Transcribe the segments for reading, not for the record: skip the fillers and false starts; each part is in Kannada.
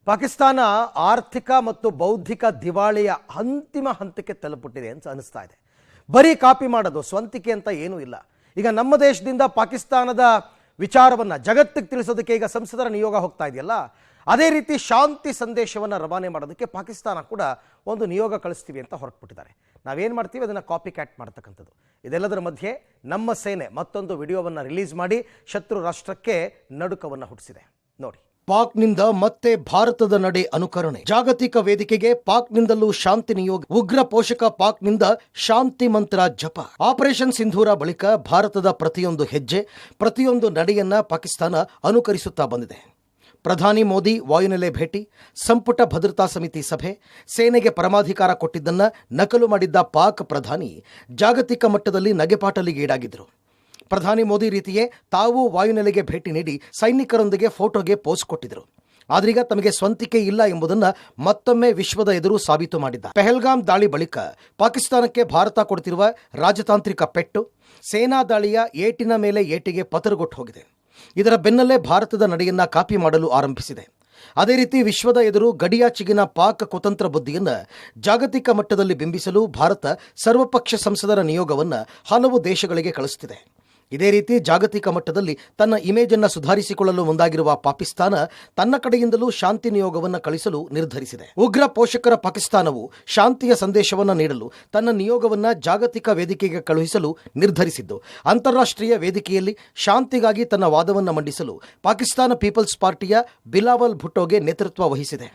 ಪಾಕಿಸ್ತಾನ ಆರ್ಥಿಕ ಮತ್ತು ಬೌದ್ಧಿಕ ದಿವಾಳಿಯ ಅಂತಿಮ ಹಂತಕ್ಕೆ ತಲುಪಿಟ್ಟಿದೆ ಅಂತ ಅನಿಸ್ತಾ ಇದೆ. ಬರೀ ಕಾಪಿ ಮಾಡೋದು, ಸ್ವಂತಿಕೆ ಅಂತ ಏನೂ ಇಲ್ಲ. ಈಗ ನಮ್ಮ ದೇಶದಿಂದ ಪಾಕಿಸ್ತಾನದ ವಿಚಾರವನ್ನು ಜಗತ್ತಿಗೆ ತಿಳಿಸೋದಕ್ಕೆ ಈಗ ಸಂಸದರ ನಿಯೋಗ ಹೋಗ್ತಾ ಇದೆಯಲ್ಲ, ಅದೇ ರೀತಿ ಶಾಂತಿ ಸಂದೇಶವನ್ನು ರವಾನೆ ಮಾಡೋದಕ್ಕೆ ಪಾಕಿಸ್ತಾನ ಕೂಡ ಒಂದು ನಿಯೋಗ ಕಳಿಸ್ತೀವಿ ಅಂತ ಹೊರಟ್ಬಿಟ್ಟಿದ್ದಾರೆ. ನಾವೇನು ಮಾಡ್ತೀವಿ ಅದನ್ನು ಕಾಪಿ ಕ್ಯಾಟ್ ಮಾಡ್ತಕ್ಕಂಥದ್ದು. ಇದೆಲ್ಲದರ ಮಧ್ಯೆ ನಮ್ಮ ಸೇನೆ ಮತ್ತೊಂದು ವಿಡಿಯೋವನ್ನು ರಿಲೀಸ್ ಮಾಡಿ ಶತ್ರು ರಾಷ್ಟ್ರಕ್ಕೆ ನಡುಕವನ್ನು ಹುಟ್ಟಿಸಿದೆ. ನೋಡಿ. ಪಾಕ್ನಿಂದ ಮತ್ತೆ ಭಾರತದ ನಡೆ ಅನುಕರಣೆ. ಜಾಗತಿಕ ವೇದಿಕೆಗೆ ಪಾಕ್ನಿಂದಲೂ ಶಾಂತಿ ನಿಯೋಗ. ಉಗ್ರ ಪೋಷಕ ಪಾಕ್ನಿಂದ ಶಾಂತಿ ಮಂತ್ರ ಜಪ. ಆಪರೇಷನ್ ಸಿಂಧೂರ ಬಳಿಕ ಭಾರತದ ಪ್ರತಿಯೊಂದು ಹೆಜ್ಜೆ, ಪ್ರತಿಯೊಂದು ನಡೆಯನ್ನ ಪಾಕಿಸ್ತಾನ ಅನುಕರಿಸುತ್ತಾ ಬಂದಿದೆ. ಪ್ರಧಾನಿ ಮೋದಿ ವಾಯುನೆಲೆ ಭೇಟಿ, ಸಂಪುಟ ಭದ್ರತಾ ಸಮಿತಿ ಸಭೆ, ಸೇನೆಗೆ ಪರಮಾಧಿಕಾರ ಕೊಟ್ಟಿದ್ದನ್ನ ನಕಲು ಮಾಡಿದ್ದ ಪಾಕ್ ಪ್ರಧಾನಿ ಜಾಗತಿಕ ಮಟ್ಟದಲ್ಲಿ ನಗೆಪಾಟಲಿಗೆ ಈಡಾಗಿದ್ದರು. ಪ್ರಧಾನಿ ಮೋದಿ ರೀತಿಯೇ ತಾವು ವಾಯುನೆಲೆಗೆ ಭೇಟಿ ನೀಡಿ ಸೈನಿಕರೊಂದಿಗೆ ಫೋಟೋಗೆ ಪೋಸ್ ಕೊಟ್ಟಿದ್ರು. ಆದ್ರೀಗ ತಮಗೆ ಸ್ವಂತಿಕೆ ಇಲ್ಲ ಎಂಬುದನ್ನು ಮತ್ತೊಮ್ಮೆ ವಿಶ್ವದ ಎದುರು ಸಾಬೀತು ಮಾಡಿದ್ದಾರೆ. ಪೆಹಲ್ಗಾಮ್ ದಾಳಿ ಬಳಿಕ ಪಾಕಿಸ್ತಾನಕ್ಕೆ ಭಾರತ ಕೊಡ್ತಿರುವ ರಾಜತಾಂತ್ರಿಕ ಪೆಟ್ಟು, ಸೇನಾ ದಾಳಿಯ ಏಟಿನ ಮೇಲೆ ಏಟಿಗೆ ಪತರುಗೊಟ್ಟು ಹೋಗಿದೆ. ಇದರ ಬೆನ್ನಲ್ಲೇ ಭಾರತದ ನಡೆಯನ್ನ ಕಾಪಿ ಮಾಡಲು ಆರಂಭಿಸಿದೆ. ಅದೇ ರೀತಿ ವಿಶ್ವದ ಎದುರು ಗಡಿಯಾಚೆಗಿನ ಪಾಕ್ ಕುತಂತ್ರ ಬುದ್ಧಿಯನ್ನು ಜಾಗತಿಕ ಮಟ್ಟದಲ್ಲಿ ಬಿಂಬಿಸಲು ಭಾರತ ಸರ್ವಪಕ್ಷ ಸಂಸದರ ನಿಯೋಗವನ್ನು ಹಲವು ದೇಶಗಳಿಗೆ ಕಳಿಸುತ್ತಿದೆ. ಇದೇ ರೀತಿ ಜಾಗತಿಕ ಮಟ್ಟದಲ್ಲಿ ತನ್ನ ಇಮೇಜ್ ಅನ್ನು ಸುಧಾರಿಸಿಕೊಳ್ಳಲು ಮುಂದಾಗಿರುವ ಪಾಕಿಸ್ತಾನ ತನ್ನ ಕಡೆಯಿಂದಲೂ ಶಾಂತಿ ನಿಯೋಗವನ್ನು ಕಳಿಸಲು ನಿರ್ಧರಿಸಿದೆ. ಉಗ್ರ ಪೋಷಕರ ಪಾಕಿಸ್ತಾನವು ಶಾಂತಿಯ ಸಂದೇಶವನ್ನು ನೀಡಲು ತನ್ನ ನಿಯೋಗವನ್ನು ಜಾಗತಿಕ ವೇದಿಕೆಗೆ ಕಳುಹಿಸಲು ನಿರ್ಧರಿಸಿದ್ದು, ಅಂತಾರಾಷ್ಟ್ರೀಯ ವೇದಿಕೆಯಲ್ಲಿ ಶಾಂತಿಗಾಗಿ ತನ್ನ ವಾದವನ್ನು ಮಂಡಿಸಲು ಪಾಕಿಸ್ತಾನ ಪೀಪಲ್ಸ್ ಪಾರ್ಟಿಯ ಬಿಲಾವಲ್ ಭುಟ್ಟೋಗೆ ನೇತೃತ್ವ ವಹಿಸಿದೆ.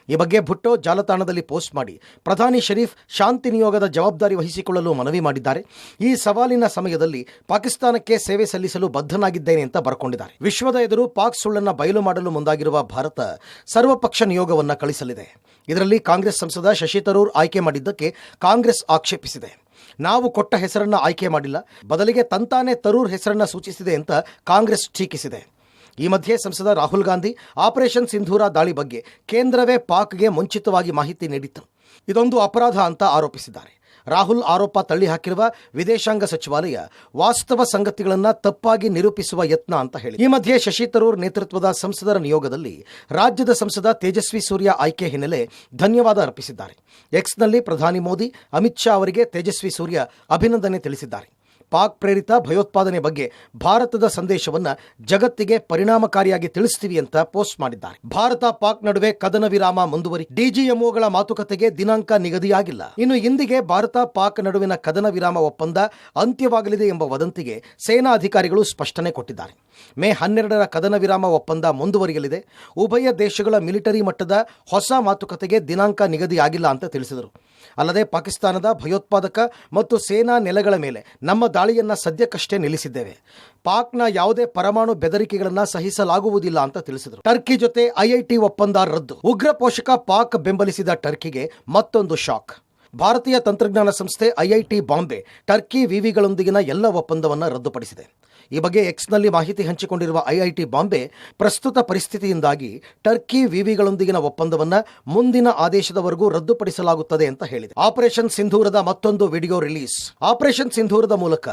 ಈ ಬಗ್ಗೆ ಭುಟ್ಟೋ ಜಾಲತಾಣದಲ್ಲಿ ಪೋಸ್ಟ್ ಮಾಡಿ ಪ್ರಧಾನಿ ಶರೀಫ್ ಶಾಂತಿ ನಿಯೋಗದ ಜವಾಬ್ದಾರಿ ವಹಿಸಿಕೊಳ್ಳಲು ಮನವಿ ಮಾಡಿದ್ದಾರೆ. ಈ ಸವಾಲಿನ ಸಮಯದಲ್ಲಿ ಪಾಕಿಸ್ತಾನಕ್ಕೆ ಸೇವೆ ಸಲ್ಲಿಸಲು ಬದ್ಧನಾಗಿದ್ದೇನೆ ಅಂತ ಬರ್ಕೊಂಡಿದ್ದಾರೆ. ವಿಶ್ವದ ಎದುರು ಪಾಕ್ ಸುಳ್ಳನ್ನು ಬಯಲು ಮಾಡಲು ಮುಂದಾಗಿರುವ ಭಾರತ ಸರ್ವಪಕ್ಷ ನಿಯೋಗವನ್ನು ಕಳಿಸಲಿದೆ. ಇದರಲ್ಲಿ ಕಾಂಗ್ರೆಸ್ ಸಂಸದ ಶಶಿ ತರೂರ್ ಆಯ್ಕೆ ಮಾಡಿದ್ದಕ್ಕೆ ಕಾಂಗ್ರೆಸ್ ಆಕ್ಷೇಪಿಸಿದೆ. ನಾವು ಕೊಟ್ಟ ಹೆಸರನ್ನ ಆಯ್ಕೆ ಮಾಡಿಲ್ಲ, ಬದಲಿಗೆ ತಂತಾನೆ ತರೂರ್ ಹೆಸರನ್ನ ಸೂಚಿಸಿದೆ ಅಂತ ಕಾಂಗ್ರೆಸ್ ಟೀಕಿಸಿದೆ. ಈ ಮಧ್ಯೆ ಸಂಸದ ರಾಹುಲ್ ಗಾಂಧಿ ಆಪರೇಷನ್ ಸಿಂಧೂರ ದಾಳಿ ಬಗ್ಗೆ ಕೇಂದ್ರವೇ ಪಾಕ್ಗೆ ಮುಂಚಿತವಾಗಿ ಮಾಹಿತಿ ನೀಡಿತ್ತು, ಇದೊಂದು ಅಪರಾಧ ಅಂತ ಆರೋಪಿಸಿದ್ದಾರೆ. ರಾಹುಲ್ ಆರೋಪ ತಳ್ಳಿ ಹಾಕಿರುವ ವಿದೇಶಾಂಗ ಸಚಿವಾಲಯ ವಾಸ್ತವ ಸಂಗತಿಗಳನ್ನು ತಪ್ಪಾಗಿ ನಿರೂಪಿಸುವ ಯತ್ನ ಅಂತ ಹೇಳಿ. ಈ ಮಧ್ಯೆ ಶಶಿ ತರೂರ್ ನೇತೃತ್ವದ ಸಂಸದರ ನಿಯೋಗದಲ್ಲಿ ರಾಜ್ಯದ ಸಂಸದ ತೇಜಸ್ವಿ ಸೂರ್ಯ ಆಯ್ಕೆ ಹಿನ್ನೆಲೆ ಧನ್ಯವಾದ ಅರ್ಪಿಸಿದ್ದಾರೆ. ಎಕ್ಸ್ನಲ್ಲಿ ಪ್ರಧಾನಿ ಮೋದಿ, ಅಮಿತ್ ಶಾ ಅವರಿಗೆ ತೇಜಸ್ವಿ ಸೂರ್ಯ ಅಭಿನಂದನೆ ತಿಳಿಸಿದ್ದಾರೆ. ಪಾಕ್ ಪ್ರೇರಿತ ಭಯೋತ್ಪಾದನೆ ಬಗ್ಗೆ ಭಾರತದ ಸಂದೇಶವನ್ನು ಜಗತ್ತಿಗೆ ಪರಿಣಾಮಕಾರಿಯಾಗಿ ತಿಳಿಸ್ತೀವಿ ಅಂತ ಪೋಸ್ಟ್ ಮಾಡಿದ್ದಾರೆ. ಭಾರತ ಪಾಕ್ ನಡುವೆ ಕದನ ವಿರಾಮ ಮುಂದುವರಿ. ಡಿಜಿಎಂಒಗಳ ಮಾತುಕತೆಗೆ ದಿನಾಂಕ ನಿಗದಿಯಾಗಿಲ್ಲ. ಇನ್ನು ಇಂದಿಗೆ ಭಾರತ ಪಾಕ್ ನಡುವಿನ ಕದನ ವಿರಾಮ ಒಪ್ಪಂದ ಅಂತ್ಯವಾಗಲಿದೆ ಎಂಬ ವದಂತಿಗೆ ಸೇನಾ ಅಧಿಕಾರಿಗಳು ಸ್ಪಷ್ಟನೆ ಕೊಟ್ಟಿದ್ದಾರೆ. ಮೇ 12ರ ಕದನ ವಿರಾಮ ಒಪ್ಪಂದ ಮುಂದುವರಿಯಲಿದೆ. ಉಭಯ ದೇಶಗಳ ಮಿಲಿಟರಿ ಮಟ್ಟದ ಹೊಸ ಮಾತುಕತೆಗೆ ದಿನಾಂಕ ನಿಗದಿಯಾಗಿಲ್ಲ ಅಂತ ತಿಳಿಸಿದರು. ಅಲ್ಲದೆ ಪಾಕಿಸ್ತಾನದ ಭಯೋತ್ಪಾದಕ ಮತ್ತು ಸೇನಾ ನೆಲೆಗಳ ಮೇಲೆ ನಮ್ಮ ದಾಳಿಯನ್ನ ಸದ್ಯಕ್ಕಷ್ಟೇ ನಿಲ್ಲಿಸಿದ್ದೇವೆ. ಪಾಕ್ನ ಯಾವುದೇ ಪರಮಾಣು ಬೆದರಿಕೆಗಳನ್ನ ಸಹಿಸಲಾಗುವುದಿಲ್ಲ ಅಂತ ತಿಳಿಸಿದರು. ಟರ್ಕಿ ಜೊತೆ ಐಐಟಿ ಒಪ್ಪಂದ ರದ್ದು. ಉಗ್ರ ಪೋಷಕ ಪಾಕ್ ಬೆಂಬಲಿಸಿದ ಟರ್ಕಿಗೆ ಮತ್ತೊಂದು ಶಾಕ್. ಭಾರತೀಯ ತಂತ್ರಜ್ಞಾನ ಸಂಸ್ಥೆ ಐಐಟಿ ಬಾಂಬೆ ಟರ್ಕಿ ವಿವಿಗಳೊಂದಿಗಿನ ಎಲ್ಲ ಒಪ್ಪಂದವನ್ನು ರದ್ದುಪಡಿಸಿದೆ. ಈ ಬಗ್ಗೆ ಎಕ್ಸ್ನಲ್ಲಿ ಮಾಹಿತಿ ಹಂಚಿಕೊಂಡಿರುವ ಐಐಟಿ ಬಾಂಬೆ ಪ್ರಸ್ತುತ ಪರಿಸ್ಥಿತಿಯಿಂದಾಗಿ ಟರ್ಕಿ ವಿವಿಗಳೊಂದಿಗಿನ ಒಪ್ಪಂದವನ್ನು ಮುಂದಿನ ಆದೇಶದವರೆಗೂ ರದ್ದುಪಡಿಸಲಾಗುತ್ತದೆ ಅಂತ ಹೇಳಿದೆ. ಆಪರೇಷನ್ ಸಿಂಧೂರದ ಮತ್ತೊಂದು ವಿಡಿಯೋ ರಿಲೀಸ್. ಆಪರೇಷನ್ ಸಿಂಧೂರದ ಮೂಲಕ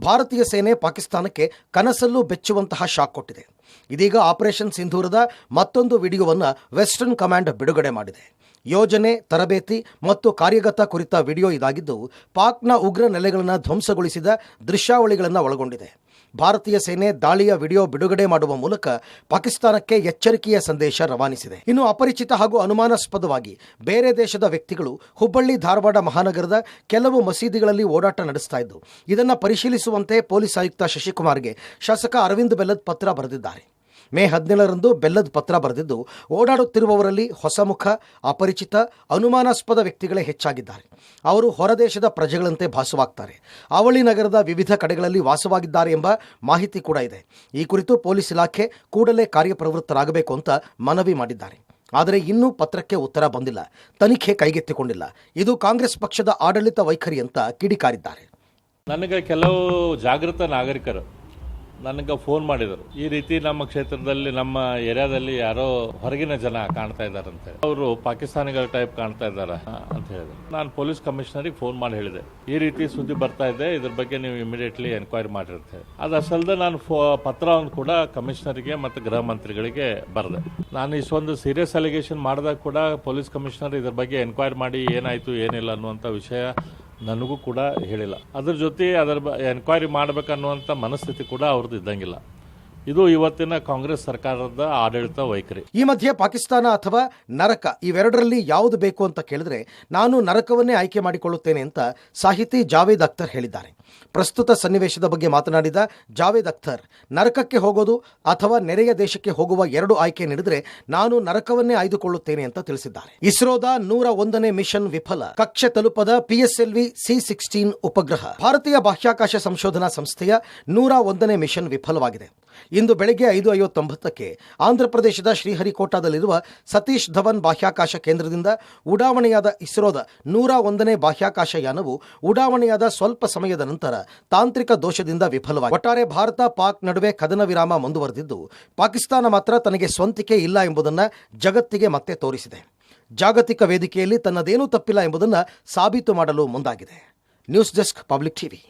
ಭಾರತೀಯ ಸೇನೆ ಪಾಕಿಸ್ತಾನಕ್ಕೆ ಕನಸಲ್ಲೂ ಬೆಚ್ಚುವಂತಹ ಶಾಕ್ ಕೊಟ್ಟಿದೆ. ಇದೀಗ ಆಪರೇಷನ್ ಸಿಂಧೂರದ ಮತ್ತೊಂದು ವಿಡಿಯೋವನ್ನು ವೆಸ್ಟರ್ನ್ ಕಮಾಂಡ್ ಬಿಡುಗಡೆ ಮಾಡಿದೆ. ಯೋಜನೆ, ತರಬೇತಿ ಮತ್ತು ಕಾರ್ಯಗತ ಕುರಿತ ವಿಡಿಯೋ ಇದಾಗಿದ್ದು, ಪಾಕ್ನ ಉಗ್ರ ನೆಲೆಗಳನ್ನು ಧ್ವಂಸಗೊಳಿಸಿದ ದೃಶ್ಯಾವಳಿಗಳನ್ನು ಒಳಗೊಂಡಿದೆ. ಭಾರತೀಯ ಸೇನೆ ದಾಳಿಯ ವಿಡಿಯೋ ಬಿಡುಗಡೆ ಮಾಡುವ ಮೂಲಕ ಪಾಕಿಸ್ತಾನಕ್ಕೆ ಎಚ್ಚರಿಕೆಯ ಸಂದೇಶ ರವಾನಿಸಿದೆ. ಇನ್ನು ಅಪರಿಚಿತ ಹಾಗೂ ಅನುಮಾನಾಸ್ಪದವಾಗಿ ಬೇರೆ ದೇಶದ ವ್ಯಕ್ತಿಗಳು ಹುಬ್ಬಳ್ಳಿ ಧಾರವಾಡ ಮಹಾನಗರದ ಕೆಲವು ಮಸೀದಿಗಳಲ್ಲಿ ಓಡಾಟ ನಡೆಸ್ತಾ ಇದ್ದು, ಇದನ್ನು ಪರಿಶೀಲಿಸುವಂತೆ ಪೊಲೀಸ್ ಆಯುಕ್ತ ಶಶಿಕುಮಾರ್ಗೆ ಶಾಸಕ ಅರವಿಂದ್ ಬೆಲ್ಲದ್ ಪತ್ರ ಬರೆದಿದ್ದಾರೆ. ಮೇ 17ರಂದು ಬೆಲ್ಲದ್ ಪತ್ರ ಬರೆದಿದ್ದು, ಓಡಾಡುತ್ತಿರುವವರಲ್ಲಿ ಹೊಸ ಮುಖ, ಅಪರಿಚಿತ, ಅನುಮಾನಾಸ್ಪದ ವ್ಯಕ್ತಿಗಳೇ ಹೆಚ್ಚಾಗಿದ್ದಾರೆ. ಅವರು ಹೊರದೇಶದ ಪ್ರಜೆಗಳಂತೆ ಭಾಸವಾಗ್ತಾರೆ. ಅವಳಿ ನಗರದ ವಿವಿಧ ಕಡೆಗಳಲ್ಲಿ ವಾಸವಾಗಿದ್ದಾರೆ ಎಂಬ ಮಾಹಿತಿ ಕೂಡ ಇದೆ. ಈ ಕುರಿತು ಪೊಲೀಸ್ ಇಲಾಖೆ ಕೂಡಲೇ ಕಾರ್ಯಪ್ರವೃತ್ತರಾಗಬೇಕು ಅಂತ ಮನವಿ ಮಾಡಿದ್ದಾರೆ. ಆದರೆ ಇನ್ನೂ ಪತ್ರಕ್ಕೆ ಉತ್ತರ ಬಂದಿಲ್ಲ, ತನಿಖೆ ಕೈಗೆತ್ತಿಕೊಂಡಿಲ್ಲ. ಇದು ಕಾಂಗ್ರೆಸ್ ಪಕ್ಷದ ಆಡಳಿತ ವೈಖರಿ ಅಂತ ಕಿಡಿಕಾರಿದ್ದಾರೆ. ನನಗೆ ಕೆಲವು ಜಾಗೃತ ನಾಗರಿಕರು ನನಗೆ ಫೋನ್ ಮಾಡಿದರು. ಈ ರೀತಿ ನಮ್ಮ ಕ್ಷೇತ್ರದಲ್ಲಿ ನಮ್ಮ ಏರಿಯಾದಲ್ಲಿ ಯಾರೋ ಹೊರಗಿನ ಜನ ಕಾಣ್ತಾ ಇದ್ದಾರಂತೆ, ಅವರು ಪಾಕಿಸ್ತಾನಿಗಳ ಟೈಪ್ ಕಾಣ್ತಾ ಇದ್ದಾರ ಅಂತ ಹೇಳಿದ್ರು. ನಾನು ಪೊಲೀಸ್ ಕಮಿಷನರಿಗೆ ಫೋನ್ ಮಾಡಿ ಹೇಳಿದೆ, ಈ ರೀತಿ ಸುದ್ದಿ ಬರ್ತಾ ಇದೆ, ಇದ್ರ ಬಗ್ಗೆ ನೀವು ಇಮಿಡಿಯೇಟ್ಲಿ ಎನ್ಕ್ವೈರಿ ಮಾಡಿರ್ತೇವೆ. ಅದಷ್ಟಲ್ಲದೆ ನಾನು ಪತ್ರವನ್ನು ಕೂಡ ಕಮಿಷನರಿಗೆ ಮತ್ತು ಗೃಹ ಮಂತ್ರಿಗಳಿಗೆ ಬರೆದೆ. ನಾನು ಇಷ್ಟೊಂದು ಸೀರಿಯಸ್ ಅಲಿಗೇಷನ್ ಮಾಡಿದಾಗ ಕೂಡ ಪೊಲೀಸ್ ಕಮಿಷನರ್ ಇದ್ರ ಬಗ್ಗೆ ಎನ್ಕ್ವೈರಿ ಮಾಡಿ ಏನಾಯ್ತು ಏನಿಲ್ಲ ಅನ್ನುವಂಥ ವಿಷಯ ನನಗೂ ಕೂಡ ಹೇಳಿಲ್ಲ. ಅದ್ರ ಜೊತೆ ಎನ್ಕ್ವೈರಿ ಮಾಡಬೇಕನ್ನುವಂಥ ಮನಸ್ಥಿತಿ ಕೂಡ ಅವ್ರದ್ದು ಇದ್ದಂಗಿಲ್ಲ. ಇದು ಇವತ್ತಿನ ಕಾಂಗ್ರೆಸ್ ಸರ್ಕಾರದ ಆಡಳಿತ ವೈಖರಿ. ಈ ಮಧ್ಯೆ ಪಾಕಿಸ್ತಾನ ಅಥವಾ ನರಕ ಇವೆರಡರಲ್ಲಿ ಯಾವುದು ಬೇಕು ಅಂತ ಕೇಳಿದ್ರೆ ನಾನು ನರಕವನ್ನೇ ಆಯ್ಕೆ ಮಾಡಿಕೊಳ್ಳುತ್ತೇನೆ ಅಂತ ಸಾಹಿತಿ ಜಾವೇದ್ ಅಖ್ತರ್ ಹೇಳಿದ್ದಾರೆ. ಪ್ರಸ್ತುತ ಸನ್ನಿವೇಶದ ಬಗ್ಗೆ ಮಾತನಾಡಿದ ಜಾವೇದ್ ಅಖ್ತರ್, ನರಕಕ್ಕೆ ಹೋಗೋದು ಅಥವಾ ನೆರೆಯ ದೇಶಕ್ಕೆ ಹೋಗುವ ಎರಡು ಆಯ್ಕೆ ನೀಡಿದ್ರೆ ನಾನು ನರಕವನ್ನೇ ಆಯ್ದುಕೊಳ್ಳುತ್ತೇನೆ ಅಂತ ತಿಳಿಸಿದ್ದಾರೆ. ಇಸ್ರೋದ 101ನೇ ಮಿಷನ್ ವಿಫಲ, ಕಕ್ಷೆ ತಲುಪದ PSLV C-16 ಉಪಗ್ರಹ. ಭಾರತೀಯ ಬಾಹ್ಯಾಕಾಶ ಸಂಶೋಧನಾ ಸಂಸ್ಥೆಯ 101ನೇ ಮಿಷನ್ ವಿಫಲವಾಗಿದೆ. ಇಂದು ಬೆಳಗ್ಗೆ 5:59ಕ್ಕೆ ಆಂಧ್ರಪ್ರದೇಶದ ಶ್ರೀಹರಿಕೋಟಾದಲ್ಲಿರುವ ಸತೀಶ್ ಧವನ್ ಬಾಹ್ಯಾಕಾಶ ಕೇಂದ್ರದಿಂದ ಉಡಾವಣೆಯಾದ ಇಸ್ರೋದ 101ನೇ ಬಾಹ್ಯಾಕಾಶ ಯಾನವು ಉಡಾವಣೆಯಾದ ಸ್ವಲ್ಪ ಸಮಯದ ನಂತರ ತಾಂತ್ರಿಕ ದೋಷದಿಂದ ವಿಫಲವಾಗಿದೆ. ಒಟ್ಟಾರೆ ಭಾರತ ಪಾಕ್ ನಡುವೆ ಕದನ ವಿರಾಮ ಮುಂದುವರೆದಿದ್ದು, ಪಾಕಿಸ್ತಾನ ಮಾತ್ರ ತನಗೆ ಸ್ವಂತಿಕೆ ಇಲ್ಲ ಎಂಬುದನ್ನು ಜಗತ್ತಿಗೆ ಮತ್ತೆ ತೋರಿಸಿದೆ. ಜಾಗತಿಕ ವೇದಿಕೆಯಲ್ಲಿ ತನ್ನದೇನೂ ತಪ್ಪಿಲ್ಲ ಎಂಬುದನ್ನು ಸಾಬೀತು ಮಾಡಲು ಮುಂದಾಗಿದೆ. News desk, public TV.